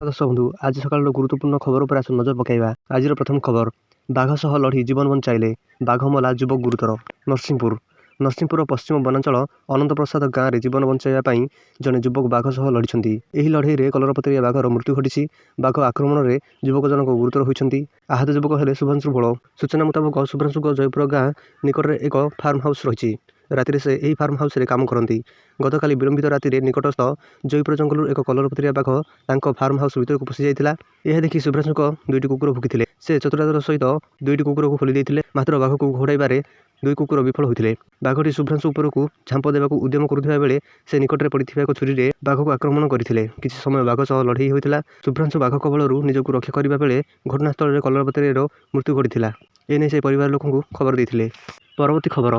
ଦର୍ଶକ ବନ୍ଧୁ, ଆଜି ସକାଳର ଗୁରୁତ୍ୱପୂର୍ଣ୍ଣ ଖବର ଉପରେ ଆସୁ ନଜର ପକାଇବା। ଆଜିର ପ୍ରଥମ ଖବର, ବାଘ ସହ ଲଢ଼ି ଜୀବନ ବଞ୍ଚାଇଲେ, ବାଘ ମଲା ଯୁବକ ଗୁରୁତର। ନରସିଂହପୁର ପଶ୍ଚିମ ବନାଞ୍ଚଳ ଅନନ୍ତପ୍ରସାଦ ଗାଁରେ ଜୀବନ ବଞ୍ଚାଇବା ପାଇଁ ଜଣେ ଯୁବକ ବାଘ ସହ ଲଢ଼ିଛନ୍ତି। ଏହି ଲଢ଼େଇରେ କଲରାପତରିଆ ବାଘର ମୃତ୍ୟୁ ଘଟିଛି। ବାଘ ଆକ୍ରମଣରେ ଯୁବକ ଜଣକ ଗୁରୁତର ହୋଇଛନ୍ତି। ଆହତ ଯୁବକ ହେଲେ ଶୁଭ୍ରାଂଶୁ ଭୋଳ। ସୂଚନା ମୁତାବକ ଶୁଭ୍ରାଂଶୁଙ୍କ ଜୟପୁର ଗାଁ ନିକଟରେ ଏକ ଫାର୍ମ ହାଉସ୍ ରହିଛି। ରାତିରେ ସେ ଏହି ଫାର୍ମ ହାଉସରେ କାମ କରନ୍ତି। ଗତକାଲି ବିଳମ୍ବିତ ରାତିରେ ନିକଟସ୍ଥ ଜୟପୁର ଜଙ୍ଗଲରୁ ଏକ କଲରାପତରିଆ ବାଘ ତାଙ୍କ ଫାର୍ମ ହାଉସ୍ ଭିତରକୁ ପଶି ଯାଇଥିଲା। ଏହା ଦେଖି ଶୁଭ୍ରାଂଶୁଙ୍କ ଦୁଇଟି କୁକୁର ଭୁକିଥିଲେ। ସେ ଚତୁରତାର ସହିତ ଦୁଇଟି କୁକୁରକୁ ଖୋଲି ଦେଇଥିଲେ। ମାତ୍ର ବାଘକୁ ଘଉଡ଼ାଇବାରେ ଦୁଇ କୁକୁର ବିଫଳ ହୋଇଥିଲେ। ବାଘଟି ଶୁଭ୍ରାଂଶୁ ଉପରକୁ ଝାମ୍ପ ଦେବାକୁ ଉଦ୍ୟମ କରୁଥିବା ବେଳେ ସେ ନିକଟରେ ପଡ଼ିଥିବା ଏକ ଛୁରୀରେ ବାଘକୁ ଆକ୍ରମଣ କରିଥିଲେ। କିଛି ସମୟ ବାଘ ସହ ଲଢ଼େଇ ହୋଇଥିଲା। ଶୁଭ୍ରାଂଶୁ ବାଘ କବଳରୁ ନିଜକୁ ରକ୍ଷା କରିବା ବେଳେ ଘଟଣାସ୍ଥଳରେ କଲରାପତରିଆର ମୃତ୍ୟୁ ଘଟିଥିଲା। ଏନେଇ ସେ ପରିବାର ଲୋକଙ୍କୁ ଖବର ଦେଇଥିଲେ। ପରବର୍ତ୍ତୀ ଖବର,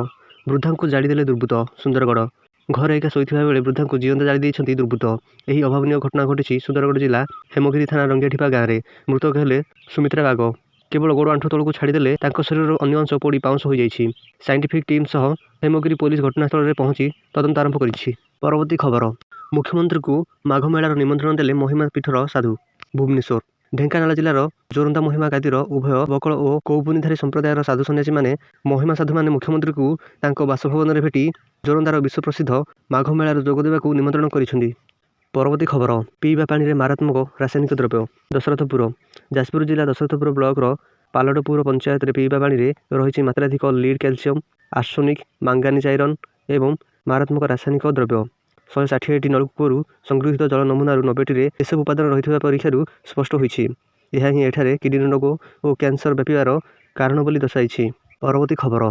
ବୃଦ୍ଧାଙ୍କୁ ଜାଳିଦେଲେ ଦୁର୍ବୃତ୍ତ। ସୁନ୍ଦରଗଡ଼ ଘରେ ଏକା ଶୋଇଥିବା ବେଳେ ବୃଦ୍ଧାଙ୍କୁ ଜୀଅନ୍ତା ଜାଳି ଦେଇଛନ୍ତି ଦୁର୍ବୃତ୍ତ। ଏହି ଅଭାବନୀୟ ଘଟଣା ଘଟିଛି ସୁନ୍ଦରଗଡ଼ ଜିଲ୍ଲା ହେମଗିରି ଥାନା ରଙ୍ଗିଆଠିପା ଗାଁରେ। ମୃତକ ହେଲେ ସୁମିତ୍ରା ବାଗ। କେବଳ ଗୋଡ଼ ଆଣ୍ଠୁ ତଳକୁ ଛାଡ଼ିଦେଲେ ତାଙ୍କ ଶରୀରର ଅନ୍ୟ ଅଂଶ ପୋଡ଼ି ପାଉଁଶ ହୋଇଯାଇଛି। ସାଇଣ୍ଟିଫିକ୍ ଟିମ୍ ସହ ହେମଗିରି ପୋଲିସ ଘଟଣାସ୍ଥଳରେ ପହଞ୍ଚି ତଦନ୍ତ ଆରମ୍ଭ କରିଛି। ପରବର୍ତ୍ତୀ ଖବର, ମୁଖ୍ୟମନ୍ତ୍ରୀଙ୍କୁ ମାଘ ମେଳାର ନିମନ୍ତ୍ରଣ ଦେଲେ ମହିମା ପୀଠର ସାଧୁ। ଭୁବନେଶ୍ୱର ଢେଙ୍କାନାଳ ଜିଲ୍ଲାର ଜୋରନ୍ଦା ମହିମା ଗାଦିର ଉଭୟ ବକଳ ଓ କୌପୁନୀଧାରୀ ସମ୍ପ୍ରଦାୟର ସାଧୁ ସନ୍ନ୍ୟାସୀମାନେ ମହିମା ସାଧୁମାନେ ମୁଖ୍ୟମନ୍ତ୍ରୀଙ୍କୁ ତାଙ୍କ ବାସଭବନରେ ଭେଟି ଜୋରନ୍ଦାର ବିଶ୍ୱପ୍ରସିଦ୍ଧ ମାଘ ମେଳାରେ ଯୋଗ ଦେବାକୁ ନିମନ୍ତ୍ରଣ କରିଛନ୍ତି। ପରବର୍ତ୍ତୀ ଖବର, ପିଇବା ପାଣିରେ ମାରାତ୍ମକ ରାସାୟନିକ ଦ୍ରବ୍ୟ। ଦଶରଥପୁର ଯାଜପୁର ଜିଲ୍ଲା ଦଶରଥପୁର ବ୍ଲକର ପାଲଟପୁର ପଞ୍ଚାୟତରେ ପିଇବା ପାଣିରେ ରହିଛି ମାତ୍ରାଧିକ lead, calcium, arsenic, manganese, iron ଏବଂ ମାରାତ୍ମକ ରାସାୟନିକ ଦ୍ରବ୍ୟ। 160ଟି ନଳକୂପରୁ ସଂଗୃହୀତ ଜଳ ନମୁନାରୁ 90ଟିରେ ଏସବୁ ଉପାଦାନ ରହିଥିବା ପରୀକ୍ଷାରୁ ସ୍ପଷ୍ଟ ହୋଇଛି। ଏହା ହିଁ ଏଠାରେ କିଡନୀ ରୋଗ ଓ କ୍ୟାନ୍ସର ବ୍ୟାପିବାର କାରଣ ବୋଲି ଦର୍ଶାଇଛି। ପରବର୍ତ୍ତୀ ଖବର,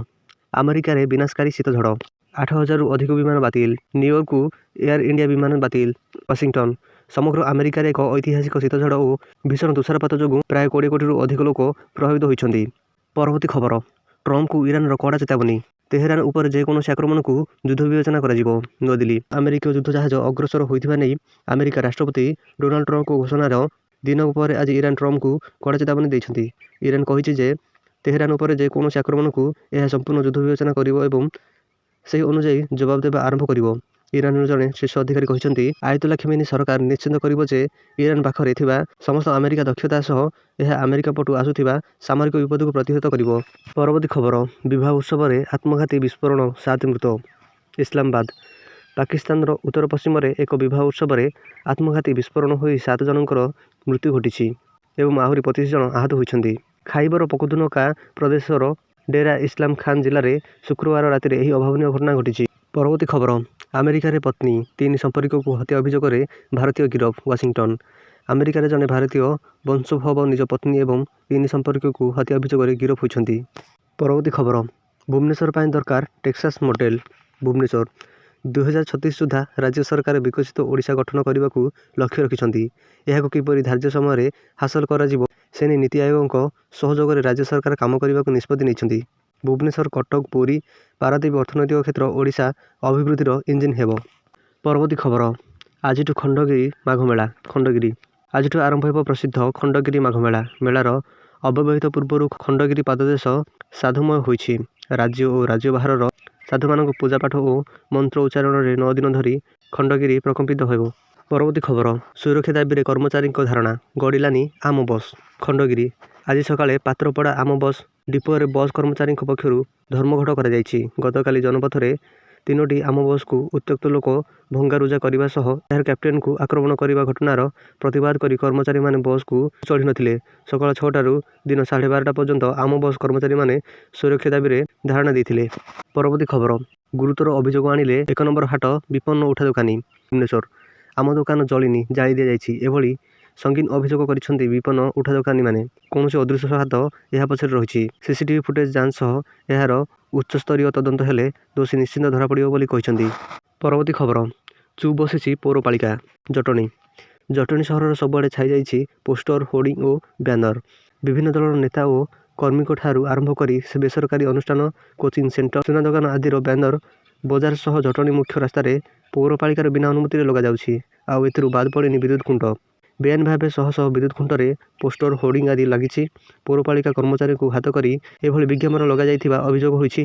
ଆମେରିକାରେ ବିନାଶକାରୀ ଶୀତ ଝଡ଼। 8,000ରୁ ଅଧିକ ବିମାନ ବାତିଲ। ନ୍ୟୁୟର୍କକୁ ଏୟାର ଇଣ୍ଡିଆ ବିମାନ ବାତିଲ। ୱାଶିଂଟନ ସମଗ୍ର ଆମେରିକାରେ ଏକ ଐତିହାସିକ ଶୀତଝଡ଼ ଓ ଭୀଷଣ ତୁଷାରପାତ ଯୋଗୁଁ ପ୍ରାୟ 20 କୋଟିରୁ ଅଧିକ ଲୋକ ପ୍ରଭାବିତ ହୋଇଛନ୍ତି। ପରବର୍ତ୍ତୀ ଖବର, ଟ୍ରମ୍ପଙ୍କୁ ଇରାନର କଡ଼ା ଚେତାବନୀ। ତେହେରାନ ଉପରେ ଯେକୌଣସି ଆକ୍ରମଣକୁ ଯୁଦ୍ଧ ବିବେଚନା କରାଯିବ। ନୂଆଦିଲ୍ଲୀ ଆମେରିକୀୟ ଯୁଦ୍ଧ ଜାହାଜ ଅଗ୍ରସର ହୋଇଥିବା ନେଇ ଆମେରିକା ରାଷ୍ଟ୍ରପତି ଡୋନାଲ୍ଡ ଟ୍ରମ୍ପଙ୍କ ଘୋଷଣାର ଦିନକ ପରେ ଆଜି ଇରାନ ଟ୍ରମ୍ପଙ୍କୁ କଡ଼ା ଚେତାବନୀ ଦେଇଛନ୍ତି। ଇରାନ କହିଛି ଯେ ତେହେରାନ ଉପରେ ଯେକୌଣସି ଆକ୍ରମଣକୁ ଏହା ସମ୍ପୂର୍ଣ୍ଣ ଯୁଦ୍ଧ ବିବେଚନା କରିବ ଏବଂ ସେହି ଅନୁଯାୟୀ ଜବାବ ଦେବା ଆରମ୍ଭ କରିବ। ଇରାନର ଜଣେ ଶୀର୍ଷ ଅଧିକାରୀ କହିଛନ୍ତି, ଆୟତୋଲା ଖମେନି ସରକାର ନିଶ୍ଚିତ କରିବ ଯେ ଇରାନ ପାଖରେ ଥିବା ସମସ୍ତ ଆମେରିକା ଦକ୍ଷତା ସହ ଏହା ଆମେରିକା ପଟୁ ଆସୁଥିବା ସାମରିକ ବିପଦକୁ ପ୍ରତିହତ କରିବ। ପରବର୍ତ୍ତୀ ଖବର, ବିବାହ ଉତ୍ସବରେ ଆତ୍ମଘାତୀ ବିସ୍ଫୋରଣ, 7 ମୃତ। ଇସଲାମାବାଦ ପାକିସ୍ତାନର ଉତ୍ତର ପଶ୍ଚିମରେ ଏକ ବିବାହ ଉତ୍ସବରେ ଆତ୍ମଘାତୀ ବିସ୍ଫୋରଣ ହୋଇ 7 ଜଣଙ୍କର ମୃତ୍ୟୁ ଘଟିଛି ଏବଂ ଆହୁରି 25 ଜଣ ଆହତ ହୋଇଛନ୍ତି। ଖାଇବର ପଖତୁନଖା ପ୍ରଦେଶର ଡେରା ଇସଲାମ ଖାନ ଜିଲ୍ଲାରେ ଶୁକ୍ରବାର ରାତିରେ ଏହି ଅଭାବନୀୟ ଘଟଣା ଘଟିଛି। ପରବର୍ତ୍ତୀ ଖବର, ଆମେରିକାରେ ପତ୍ନୀ, 3 ସମ୍ପର୍କୀୟଙ୍କୁ ହତ୍ୟା ଅଭିଯୋଗରେ ଭାରତୀୟ ଗିରଫ। ୱାଶିଂଟନ ଆମେରିକାରେ ଜଣେ ଭାରତୀୟ ବଂଶୋଦ୍ଭବ ନିଜ ପତ୍ନୀ ଏବଂ 3 ସମ୍ପର୍କୀୟଙ୍କୁ ହତ୍ୟା ଅଭିଯୋଗରେ ଗିରଫ ହୋଇଛନ୍ତି। ପରବର୍ତ୍ତୀ ଖବର, ଭୁବନେଶ୍ୱର ପାଇଁ ଦରକାର ଟେକ୍ସାସ ମଡେଲ। ଭୁବନେଶ୍ୱର 2036 ସୁଦ୍ଧା ରାଜ୍ୟ ସରକାର ବିକଶିତ ଓଡ଼ିଶା ଗଠନ କରିବାକୁ ଲକ୍ଷ୍ୟ ରଖିଛନ୍ତି। ଏହାକୁ କିପରି ଧାର୍ଯ୍ୟ ସମୟରେ ହାସଲ କରାଯିବ ସେନେଇ ନୀତି ଆୟୋଗଙ୍କ ସହଯୋଗରେ ରାଜ୍ୟ ସରକାର କାମ କରିବାକୁ ନିଷ୍ପତ୍ତି ନେଇଛନ୍ତି। ଭୁବନେଶ୍ୱର, କଟକ, ପୁରୀ, ପାରାଦୀପ ଅର୍ଥନୈତିକ କ୍ଷେତ୍ର ଓଡ଼ିଶା ଅଭିବୃଦ୍ଧିର ଇଞ୍ଜିନ ହେବ। ପରବର୍ତ୍ତୀ ଖବର, ଆଜିଠୁ ଖଣ୍ଡଗିରି ମାଘମେଳା। ଖଣ୍ଡଗିରି ଆଜିଠୁ ଆରମ୍ଭ ହେବ ପ୍ରସିଦ୍ଧ ଖଣ୍ଡଗିରି ମାଘମେଳା। ମେଳାର ଅବ୍ୟବହିତ ପୂର୍ବରୁ ଖଣ୍ଡଗିରି ପାଦଦେଶ ସାଧୁମୟ ହୋଇଛି। ରାଜ୍ୟ ଓ ରାଜ୍ୟ ବାହାରର ସାଧୁମାନଙ୍କ ପୂଜାପାଠ ଓ ମନ୍ତ୍ର ଉଚ୍ଚାରଣରେ 9 ଦିନ ଧରି ଖଣ୍ଡଗିରି ପ୍ରକମ୍ପିତ ହେବ। ପରବର୍ତ୍ତୀ ଖବର, ସୁରକ୍ଷା ଦାବିରେ କର୍ମଚାରୀଙ୍କ ଧାରଣା, ଗଡ଼ିଲାନି ଆମ ବସ୍। ଖଣ୍ଡଗିରି ଆଜି ସକାଳେ ପାତ୍ରପଡ଼ା ଆମ ବସ୍ ଡିପୋରେ ବସ୍ କର୍ମଚାରୀଙ୍କ ପକ୍ଷରୁ ଧର୍ମଘଟ କରାଯାଇଛି। ଗତକାଲି ଜନପଥରେ 3ଟି ଆମ ବସ୍କୁ ଉତ୍ତ୍ୟକ୍ତ ଲୋକ ଭଙ୍ଗାରୁଜା କରିବା ସହ ଏହାର କ୍ୟାପ୍ଟେନକୁ ଆକ୍ରମଣ କରିବା ଘଟଣାର ପ୍ରତିବାଦ କରି କର୍ମଚାରୀମାନେ ବସ୍କୁ ଚଢ଼ି ନଥିଲେ। ସକାଳ 6ଟାରୁ ଦିନ 12:30 ପର୍ଯ୍ୟନ୍ତ ଆମ ବସ୍ କର୍ମଚାରୀମାନେ ସୁରକ୍ଷା ଦାବିରେ ଧାରଣା ଦେଇଥିଲେ। ପରବର୍ତ୍ତୀ ଖବର, ଗୁରୁତର ଅଭିଯୋଗ ଆଣିଲେ 1 ନମ୍ବର ହାଟ ବିପନ୍ନ ଉଠା ଦୋକାନୀ। ଭୁବନେଶ୍ୱର ଆମ ଦୋକାନ ଜଳିନି, ଜାଳି ଦିଆଯାଇଛି, ଏଭଳି ସଙ୍ଗୀନ ଅଭିଯୋଗ କରିଛନ୍ତି ବିପନ୍ନ ଉଠା ଦୋକାନୀମାନେ। କୌଣସି ଅଦୃଶ୍ୟ ହାତ ଏହା ପଛରେ ରହିଛି। ସିସିଟିଭି ଫୁଟେଜ ଯାଞ୍ଚ ସହ ଏହାର ଉଚ୍ଚସ୍ତରୀୟ ତଦନ୍ତ ହେଲେ ଦୋଷୀ ନିଶ୍ଚିତ ଧରାପଡ଼ିବ ବୋଲି କହିଛନ୍ତି। ପରବର୍ତ୍ତୀ ଖବର, ଚୁପ୍ ବସିଛି ପୌରପାଳିକା। ଜଟଣୀ ଜଟଣୀ ସହରର ସବୁଆଡ଼େ ଛାଇଯାଇଛି ପୋଷ୍ଟର, ହୋର୍ଡିଂ ଓ ବ୍ୟାନର। ବିଭିନ୍ନ ଦଳର ନେତା ଓ କର୍ମୀଙ୍କଠାରୁ ଆରମ୍ଭ କରି ବେସରକାରୀ ଅନୁଷ୍ଠାନ, କୋଚିଂ ସେଣ୍ଟର, ସୁନା ଦୋକାନ ଆଦିର ବ୍ୟାନର ବଜାର ସହ ଜଟଣୀ ମୁଖ୍ୟ ରାସ୍ତାରେ ପୌରପାଳିକାର ବିନା ଅନୁମତିରେ ଲଗାଯାଉଛି। ଆଉ ଏଥିରୁ ବାଦ ପଡ଼ିନି ବିଦ୍ୟୁତ ଖୁଣ୍ଟ। ବେଆଇନ ଭାବେ ଶହ ଶହ ବିଦ୍ୟୁତ ଖୁଣ୍ଟରେ ପୋଷ୍ଟର, ହୋର୍ଡିଂ ଆଦି ଲାଗିଛି। ପୌରପାଳିକା କର୍ମଚାରୀଙ୍କୁ ହାତ କରି ଏଭଳି ବିଜ୍ଞାପନ ଲଗାଯାଇଥିବା ଅଭିଯୋଗ ହୋଇଛି।